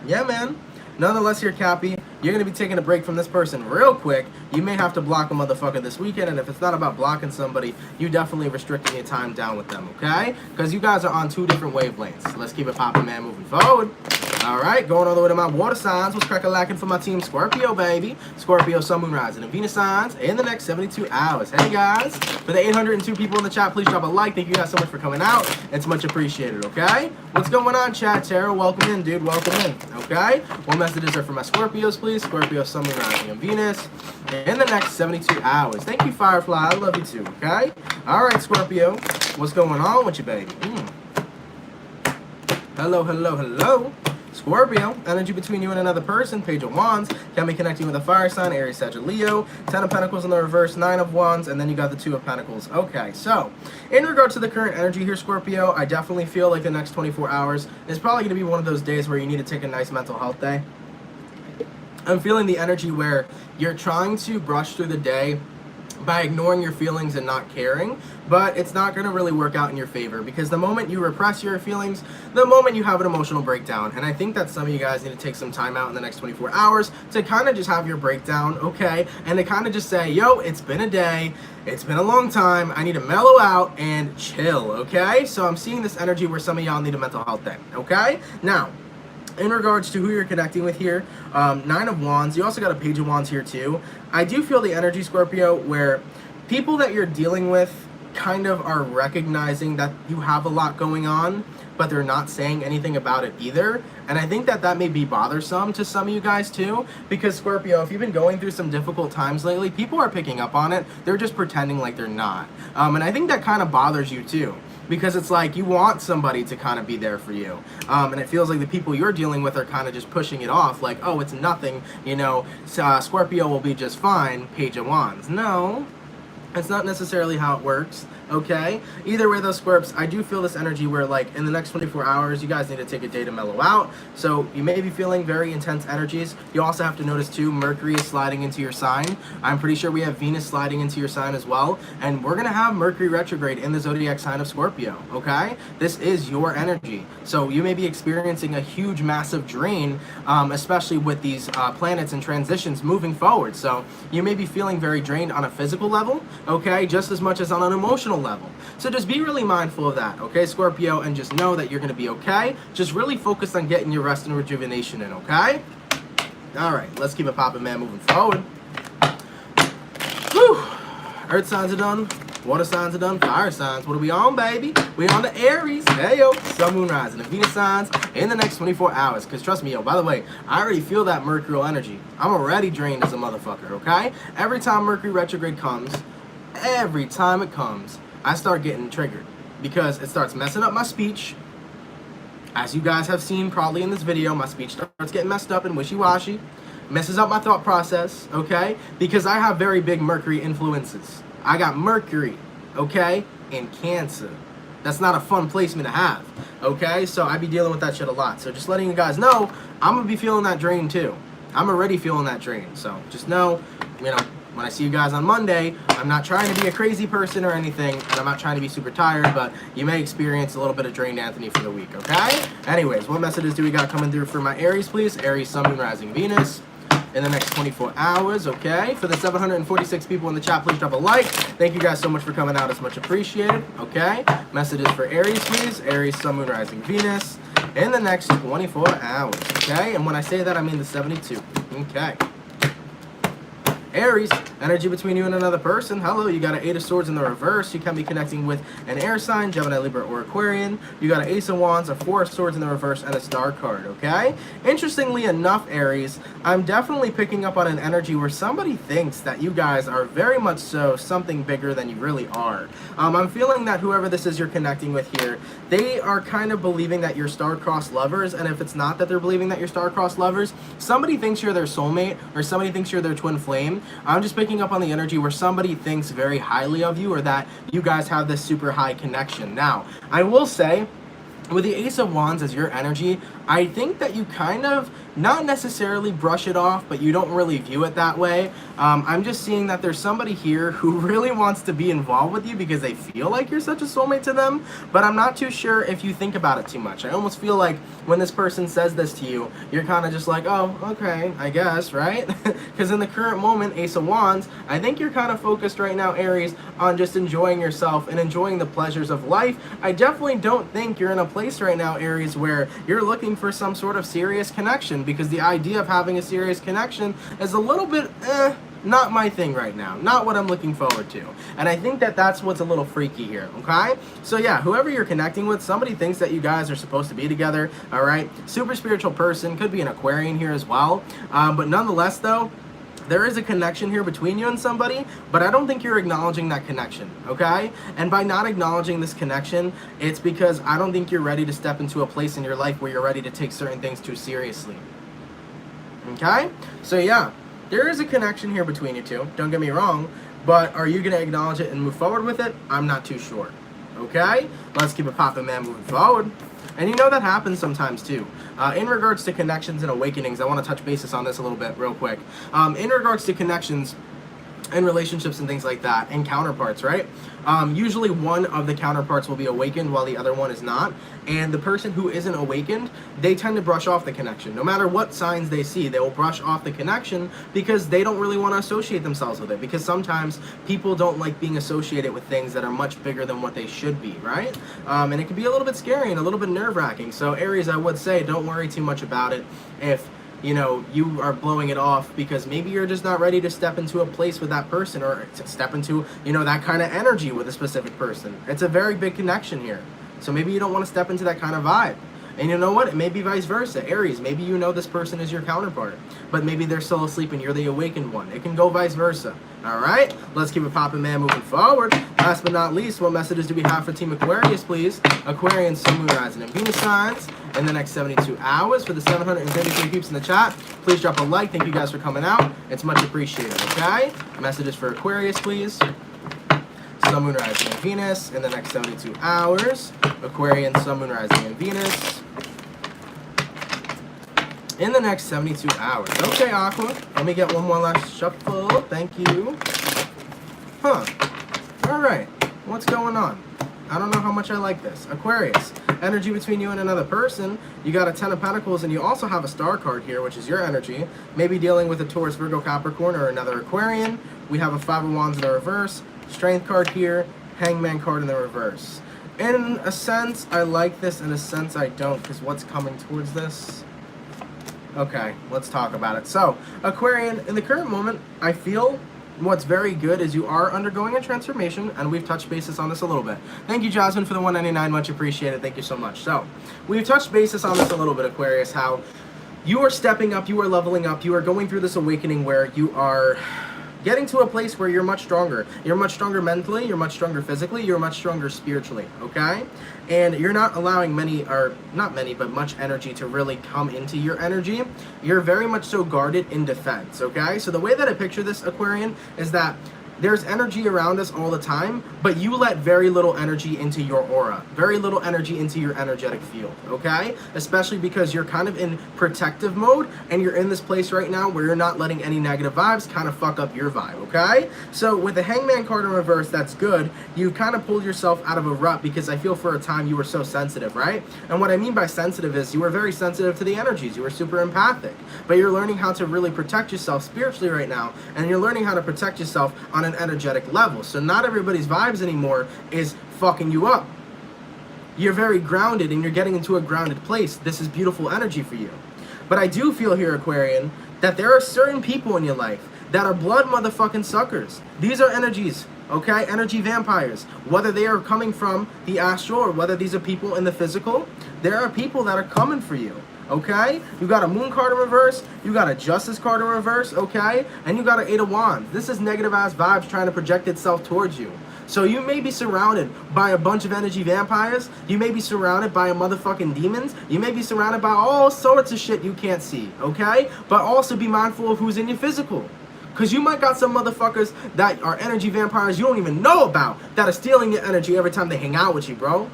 Yeah, man. Nonetheless, here, Cappy, you're going to be taking a break from this person real quick. You may have to block a motherfucker this weekend, and if it's not about blocking somebody, you definitely restricting your time down with them, okay? Because you guys are on two different wavelengths. Let's keep it popping, man, moving forward. All right, going all the way to my water signs. What's crack-a-lacking for my team Scorpio, baby? Scorpio, Sun, Moon, Rising, and Venus signs in the next 72 hours. Hey, guys. For the 802 people in the chat, please drop a like. Thank you guys so much for coming out. It's much appreciated, okay? What's going on, chat? Tara, welcome in, dude. Welcome in, okay? What messages are for my Scorpios, please? Scorpio, Sun, Moon, Rising, and Venus in the next 72 hours. Thank you, Firefly. I love you, too, okay? All right, Scorpio. What's going on with you, baby? Hello, hello, hello. Scorpio, energy between you and another person, Page of Wands, can be connecting with a fire sign, Aries, Sagittarius, Leo, 10 of Pentacles in the reverse, 9 of Wands, and then you got the 2 of Pentacles. Okay, so, in regard to the current energy here, Scorpio, I definitely feel like the next 24 hours is probably going to be one of those days where you need to take a nice mental health day. I'm feeling the energy where you're trying to brush through the day by ignoring your feelings and not caring, but it's not going to really work out in your favor, because the moment you repress your feelings, the moment you have an emotional breakdown. And I think that some of you guys need to take some time out in the next 24 hours to kind of just have your breakdown, okay, and to kind of just say, yo, it's been a day, it's been a long time, I need to mellow out and chill, okay? So I'm seeing this energy where some of y'all need a mental health day, okay? Now, in regards to who you're connecting with here, 9 of Wands, you also got a Page of Wands here too. I do feel the energy, Scorpio, where people that you're dealing with kind of are recognizing that you have a lot going on, but they're not saying anything about it either. And I think that that may be bothersome to some of you guys too, because Scorpio, if you've been going through some difficult times lately, people are picking up on it. They're just pretending like they're not. And I think that kind of bothers you too, because it's like you want somebody to kind of be there for you. And it feels like the people you're dealing with are kind of just pushing it off like, oh, it's nothing, you know, Scorpio will be just fine, Page of Wands. No, it's not necessarily how it works, okay? Either way, those Scorps, I do feel this energy where, like, in the next 24 hours, you guys need to take a day to mellow out. So you may be feeling very intense energies. You also have to notice, too, Mercury is sliding into your sign. I'm pretty sure we have Venus sliding into your sign as well. And we're going to have Mercury retrograde in the zodiac sign of Scorpio, okay? This is your energy. So you may be experiencing a huge, massive drain, especially with these planets and transitions moving forward. So you may be feeling very drained on a physical level, okay, just as much as on an emotional level. So just be really mindful of that, okay, Scorpio, and just know that you're going to be okay. Just really focus on getting your rest and rejuvenation in, okay? All right, let's keep it popping, man, moving forward. Whew. Earth signs are done. Water signs are done. Fire signs. What are we on, baby? We on the Aries. Hey, yo. Sun, Moon, Rising, and Venus signs in the next 24 hours. Because trust me, yo, by the way, I already feel that Mercurial energy. I'm already drained as a motherfucker, okay? Every time Mercury retrograde comes, every time it comes, I start getting triggered because it starts messing up my speech. As you guys have seen probably in this video, my speech starts getting messed up and wishy-washy, messes up my thought process, okay? Because I have very big Mercury influences. I got Mercury, okay, in Cancer. That's not a fun placement to have, okay? So I be dealing with that shit a lot. So just letting you guys know, I'm going to be feeling that drain too. I'm already feeling that drain. So just know, you know, when I see you guys on Monday, I'm not trying to be a crazy person or anything, and I'm not trying to be super tired, but you may experience a little bit of drained Anthony for the week, okay? Anyways, what messages do we got coming through for my Aries, please? Aries, Sun, Moon, Rising, Venus in the next 24 hours, okay? For the 746 people in the chat, please drop a like. Thank you guys so much for coming out. It's much appreciated, okay? Messages for Aries, please. Aries, Sun, Moon, Rising, Venus in the next 24 hours, okay? And when I say that, I mean the 72, okay? Aries, energy between you and another person. Hello, you got an 8 of Swords in the reverse. You can be connecting with an air sign, Gemini, Libra, or Aquarian. You got an Ace of Wands, a 4 of Swords in the reverse, and a Star card, okay? Interestingly enough, Aries, I'm definitely picking up on an energy where somebody thinks that you guys are very much so something bigger than you really are. I'm feeling that whoever this is you're connecting with here, they are kind of believing that you're star-crossed lovers, and if it's not that they're believing that you're star-crossed lovers, somebody thinks you're their soulmate, or somebody thinks you're their twin flame. I'm just picking up on the energy where somebody thinks very highly of you, or that you guys have this super high connection. Now, I will say, with the Ace of Wands as your energy, I think that you kind of not necessarily brush it off, but you don't really view it that way. I'm just seeing that there's somebody here who really wants to be involved with you because they feel like you're such a soulmate to them, but I'm not too sure if you think about it too much. I almost feel like when this person says this to you, you're kind of just like, oh, okay, I guess, right? Because in the current moment, Ace of Wands, I think you're kind of focused right now, Aries, on just enjoying yourself and enjoying the pleasures of life. I definitely don't think you're in a place right now, Aries, where you're looking for some sort of serious connection, because the idea of having a serious connection is a little bit, not my thing right now, not what I'm looking forward to. And I think that that's what's a little freaky here, okay? So yeah, whoever you're connecting with, somebody thinks that you guys are supposed to be together, all right? Super spiritual person, could be an Aquarian here as well, but nonetheless though, there is a connection here between you and somebody, but I don't think you're acknowledging that connection, okay? And by not acknowledging this connection, it's because I don't think you're ready to step into a place in your life where you're ready to take certain things too seriously, okay? So yeah, there is a connection here between you two, don't get me wrong, but are you gonna acknowledge it and move forward with it? I'm not too sure, okay? Let's keep it poppin', man, moving forward. And you know that happens sometimes too. In regards to connections and awakenings, I want to touch basis on this a little bit real quick. In regards to connections and relationships and things like that, and counterparts, right? Usually one of the counterparts will be awakened while the other one is not. And the person who isn't awakened, they tend to brush off the connection. No matter what signs they see, they will brush off the connection because they don't really want to associate themselves with it. Because sometimes people don't like being associated with things that are much bigger than what they should be, right? And it can be a little bit scary and a little bit nerve-wracking. So Aries, I would say, don't worry too much about it if you know, you are blowing it off because maybe you're just not ready to step into a place with that person, or to step into, you know, that kind of energy with a specific person. It's a very big connection here. So maybe you don't want to step into that kind of vibe. And you know what? It may be vice versa. Aries, maybe you know this person is your counterpart, but maybe they're still asleep and you're the awakened one. It can go vice versa. All right? Let's keep it poppin', man, moving forward. Last but not least, what messages do we have for Team Aquarius, please? Aquarian, Sun, Moon, Rising, and Venus signs in the next 72 hours. For the 733 peeps in the chat, please drop a like. Thank you guys for coming out. It's much appreciated, okay? Messages for Aquarius, please. Sun, Moon, Rising, and Venus in the next 72 hours. Aquarian, Sun, Moon, Rising, and Venus in the next 72 hours. Okay, Aqua. Let me get one more last shuffle. Thank you. Huh. All right. What's going on? I don't know how much I like this. Aquarius. Energy between you and another person. You got a 10 of Pentacles, and you also have a star card here, which is your energy. Maybe dealing with a Taurus, Virgo, Capricorn, or another Aquarian. We have a 5 of Wands in the reverse. Strength card here. Hangman card in the reverse. In a sense, I like this. In a sense, I don't, because what's coming towards this? Okay, let's talk about it. So, Aquarian, in the current moment, I feel what's very good is you are undergoing a transformation, and we've touched basis on this a little bit. Thank you, Jasmine, for the 199. Much appreciated. Thank you so much. So, we've touched basis on this a little bit, Aquarius, how you are stepping up, you are leveling up, you are going through this awakening where you are getting to a place where you're much stronger. You're much stronger mentally, you're much stronger physically, you're much stronger spiritually, okay? And you're not allowing many, or not many, but much energy to really come into your energy. You're very much so guarded in defense, okay? So the way that I picture this, Aquarian, is that there's energy around us all the time, but you let very little energy into your aura, very little energy into your energetic field, okay? Especially because you're kind of in protective mode, and you're in this place right now where you're not letting any negative vibes kind of fuck up your vibe, okay? So with the Hangman card in reverse, that's good. You kind of pulled yourself out of a rut because I feel for a time you were so sensitive, right? And what I mean by sensitive is you were very sensitive to the energies. You were super empathic, but you're learning how to really protect yourself spiritually right now, and you're learning how to protect yourself on an energetic level. So not everybody's vibes anymore is fucking you up. You're very grounded, and you're getting into a grounded place. This is beautiful energy for you. But I do feel here, Aquarian, that there are certain people in your life that are blood motherfucking suckers. These are energies, okay? Energy vampires. Whether they are coming from the astral or whether these are people in the physical, there are people that are coming for you. Okay, you got a Moon card in reverse, you got a Justice card in reverse, okay, and you got an 8 of Wands. This is negative ass vibes trying to project itself towards you. So you may be surrounded by a bunch of energy vampires, you may be surrounded by a motherfucking demons, you may be surrounded by all sorts of shit you can't see, okay? But also be mindful of who's in your physical. Because you might got some motherfuckers that are energy vampires you don't even know about that are stealing your energy every time they hang out with you, bro.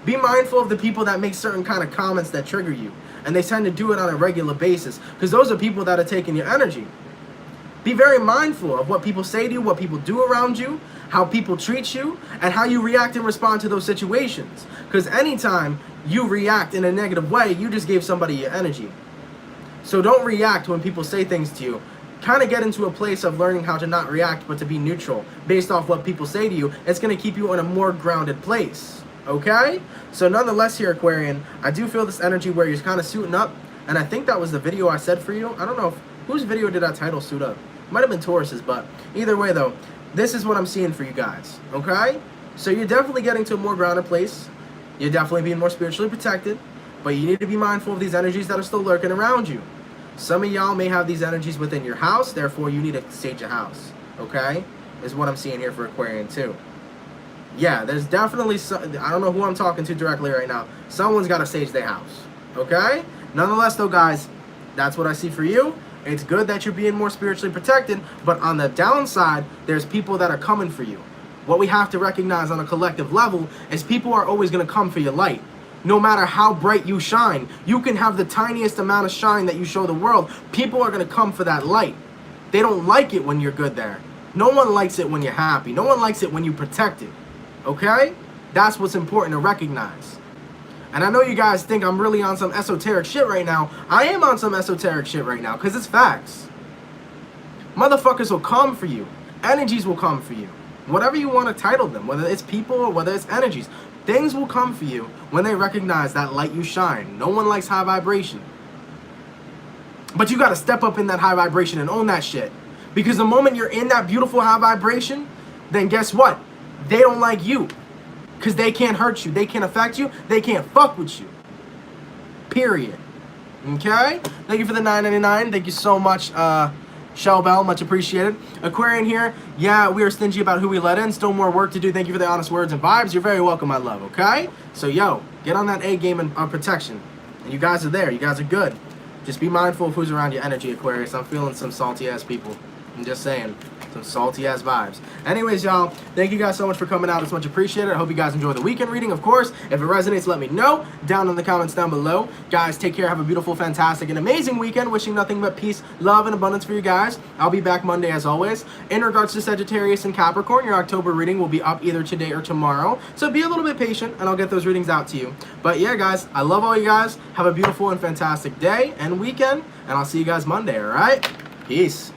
Be mindful of the people that make certain kind of comments that trigger you. and they tend to do it on a regular basis, because those are people that are taking your energy. Be very mindful of what people say to you, what people do around you, how people treat you, and how you react and respond to those situations. Because anytime you react in a negative way, you just gave somebody your energy. So don't react when people say things to you. Kind of get into a place of learning how to not react, but to be neutral based off what people say to you. It's going to keep you in a more grounded place. Okay? So nonetheless here, Aquarian, I do feel this energy where you're kind of suiting up. And I think that was the video I said for you. I don't know whose video did I title Suit Up. Might have been Taurus's, but either way though, this is what I'm seeing for you guys. Okay? So you're definitely getting to a more grounded place. You're definitely being more spiritually protected. But you need to be mindful of these energies that are still lurking around you. Some of y'all may have these energies within your house, therefore you need to sage your house, okay? Is what I'm seeing here for Aquarian too. Yeah, there's definitely I don't know who I'm talking to directly right now. Someone's got to sage their house, okay? Nonetheless though, guys, that's what I see for you. It's good that you're being more spiritually protected, but on the downside, there's people that are coming for you. What we have to recognize on a collective level is people are always going to come for your light. No matter how bright you shine, you can have the tiniest amount of shine that you show the world. People are going to come for that light. They don't like it when you're good there. No one likes it when you're happy. No one likes it when you protect it. Okay? That's what's important to recognize. And I know you guys think I'm really on some esoteric shit right now. I am on some esoteric shit right now because it's facts. Motherfuckers will come for you. Energies will come for you. Whatever you want to title them, whether it's people or whether it's energies. Things will come for you when they recognize that light you shine. No one likes high vibration. But you got to step up in that high vibration and own that shit. Because the moment you're in that beautiful high vibration, then guess what? They don't like you. Because they can't hurt you. They can't affect you. They can't fuck with you. Period. Okay? Thank you for the $9.99. Thank you so much, Shell Bell, much appreciated. Aquarian here, yeah, we are stingy about who we let in. Still more work to do. Thank you for the honest words and vibes. You're very welcome, my love, okay? So, yo, get on that A game and protection. And you guys are there. You guys are good. Just be mindful of who's around your energy, Aquarius. I'm feeling some salty-ass people. I'm just saying. Some salty-ass vibes. Anyways, y'all, thank you guys so much for coming out. It's much appreciated. I hope you guys enjoy the weekend reading, of course. If it resonates, let me know down in the comments down below. Guys, take care. Have a beautiful, fantastic, and amazing weekend. Wishing nothing but peace, love, and abundance for you guys. I'll be back Monday, as always. In regards to Sagittarius and Capricorn, your October reading will be up either today or tomorrow. So be a little bit patient, and I'll get those readings out to you. But yeah, guys, I love all you guys. Have a beautiful and fantastic day and weekend, and I'll see you guys Monday, all right? Peace.